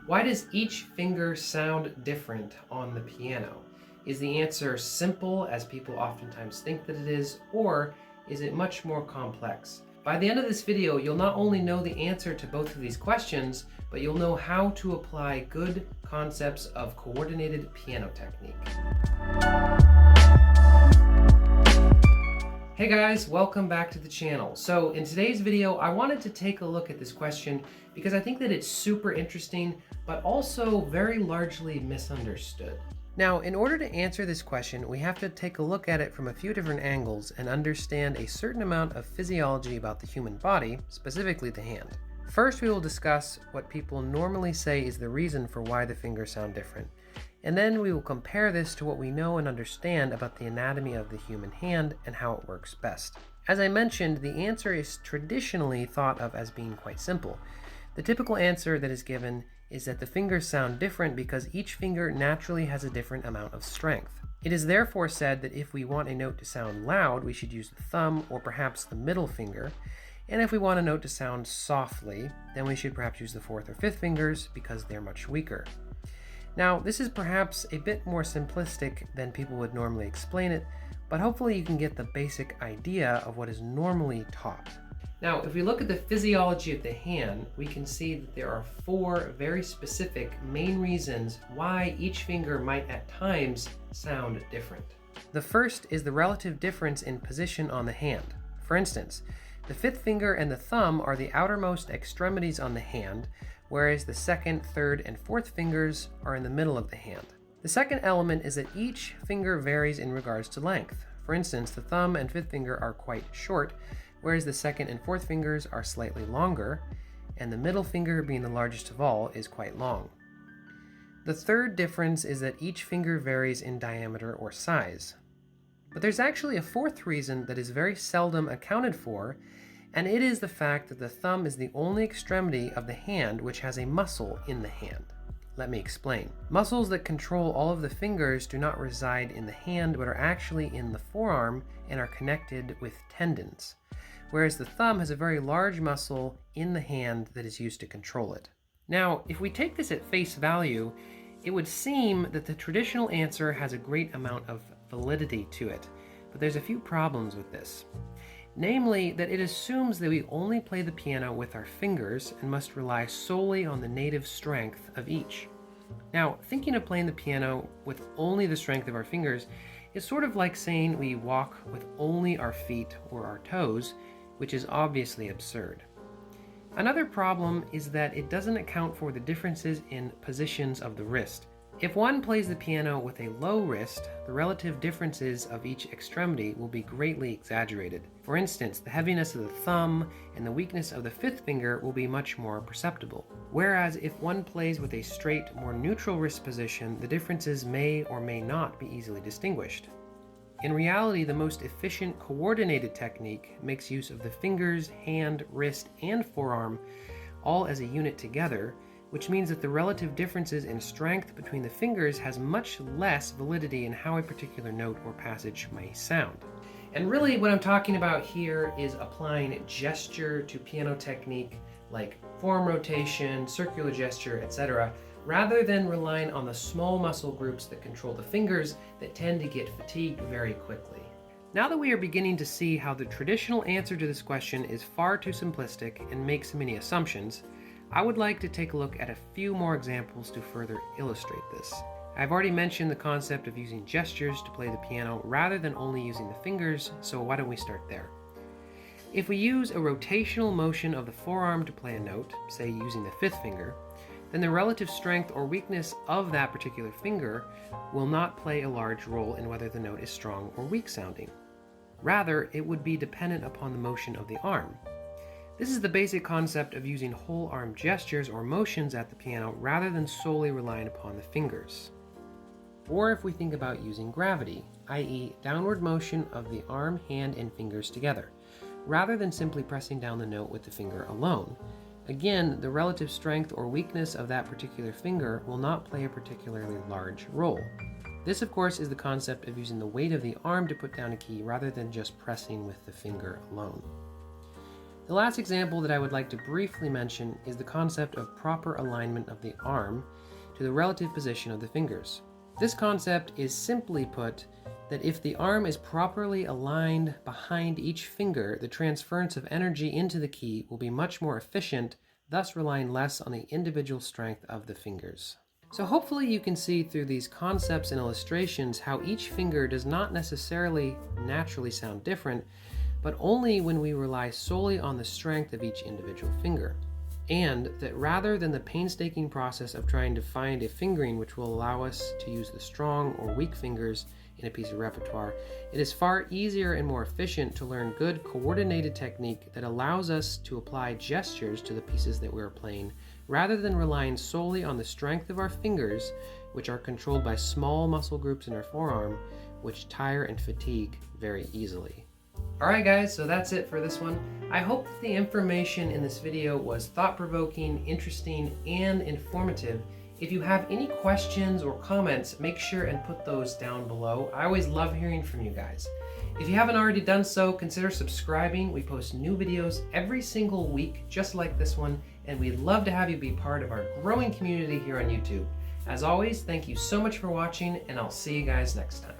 Why does each finger sound different on the piano? Is the answer simple, as people oftentimes think that it is, or is it much more complex? By the end of this video, you'll not only know the answer to both of these questions, but you'll know how to apply good concepts of coordinated piano technique. Hey guys, welcome back to the channel. So in today's video, I wanted to take a look at this question because I think that it's super interesting, but also very largely misunderstood. Now, in order to answer this question, we have to take a look at it from a few different angles and understand a certain amount of physiology about the human body, specifically the hand. First, we will discuss what people normally say is the reason for why the fingers sound different. And then we will compare this to what we know and understand about the anatomy of the human hand and how it works best. As I mentioned, the answer is traditionally thought of as being quite simple. The typical answer that is given is that the fingers sound different because each finger naturally has a different amount of strength. It is therefore said that if we want a note to sound loud, we should use the thumb or perhaps the middle finger. And if we want a note to sound softly, then we should perhaps use the fourth or fifth fingers because they're much weaker. Now, this is perhaps a bit more simplistic than people would normally explain it, but hopefully you can get the basic idea of what is normally taught. Now, if we look at the physiology of the hand, we can see that there are four very specific main reasons why each finger might at times sound different. The first is the relative difference in position on the hand. For instance, the fifth finger and the thumb are the outermost extremities on the hand, whereas the second, third, and fourth fingers are in the middle of the hand. The second element is that each finger varies in regards to length. For instance, the thumb and fifth finger are quite short, whereas the second and fourth fingers are slightly longer, and the middle finger, being the largest of all, is quite long. The third difference is that each finger varies in diameter or size. But there's actually a fourth reason that is very seldom accounted for, and it is the fact that the thumb is the only extremity of the hand which has a muscle in the hand. Let me explain. Muscles that control all of the fingers do not reside in the hand, but are actually in the forearm and are connected with tendons, whereas the thumb has a very large muscle in the hand that is used to control it. Now, if we take this at face value, it would seem that the traditional answer has a great amount of validity to it, but there's a few problems with this. Namely, that it assumes that we only play the piano with our fingers and must rely solely on the native strength of each. Now, thinking of playing the piano with only the strength of our fingers is sort of like saying we walk with only our feet or our toes, which is obviously absurd. Another problem is that it doesn't account for the differences in positions of the wrist. If one plays the piano with a low wrist, the relative differences of each extremity will be greatly exaggerated. For instance, the heaviness of the thumb and the weakness of the fifth finger will be much more perceptible. Whereas if one plays with a straight, more neutral wrist position, the differences may or may not be easily distinguished. In reality, the most efficient coordinated technique makes use of the fingers, hand, wrist, and forearm all as a unit together, which means that the relative differences in strength between the fingers has much less validity in how a particular note or passage may sound. And really what I'm talking about here is applying gesture to piano technique like form rotation, circular gesture, etc., rather than relying on the small muscle groups that control the fingers that tend to get fatigued very quickly. Now that we are beginning to see how the traditional answer to this question is far too simplistic and makes many assumptions, I would like to take a look at a few more examples to further illustrate this. I've already mentioned the concept of using gestures to play the piano rather than only using the fingers, so why don't we start there? If we use a rotational motion of the forearm to play a note, say using the fifth finger, then the relative strength or weakness of that particular finger will not play a large role in whether the note is strong or weak sounding. Rather, it would be dependent upon the motion of the arm. This is the basic concept of using whole arm gestures or motions at the piano rather than solely relying upon the fingers. Or if we think about using gravity, i.e. downward motion of the arm, hand, and fingers together, rather than simply pressing down the note with the finger alone. Again, the relative strength or weakness of that particular finger will not play a particularly large role. This, of course, is the concept of using the weight of the arm to put down a key rather than just pressing with the finger alone. The last example that I would like to briefly mention is the concept of proper alignment of the arm to the relative position of the fingers. This concept is simply put that if the arm is properly aligned behind each finger, the transference of energy into the key will be much more efficient, thus relying less on the individual strength of the fingers. So hopefully you can see through these concepts and illustrations how each finger does not necessarily naturally sound different, but only when we rely solely on the strength of each individual finger. And that rather than the painstaking process of trying to find a fingering which will allow us to use the strong or weak fingers in a piece of repertoire, it is far easier and more efficient to learn good coordinated technique that allows us to apply gestures to the pieces that we're playing, rather than relying solely on the strength of our fingers, which are controlled by small muscle groups in our forearm, which tire and fatigue very easily. Alright guys, so that's it for this one. I hope that the information in this video was thought-provoking, interesting, and informative. If you have any questions or comments, make sure and put those down below. I always love hearing from you guys. If you haven't already done so, consider subscribing. We post new videos every single week, just like this one, and we'd love to have you be part of our growing community here on YouTube. As always, thank you so much for watching, and I'll see you guys next time.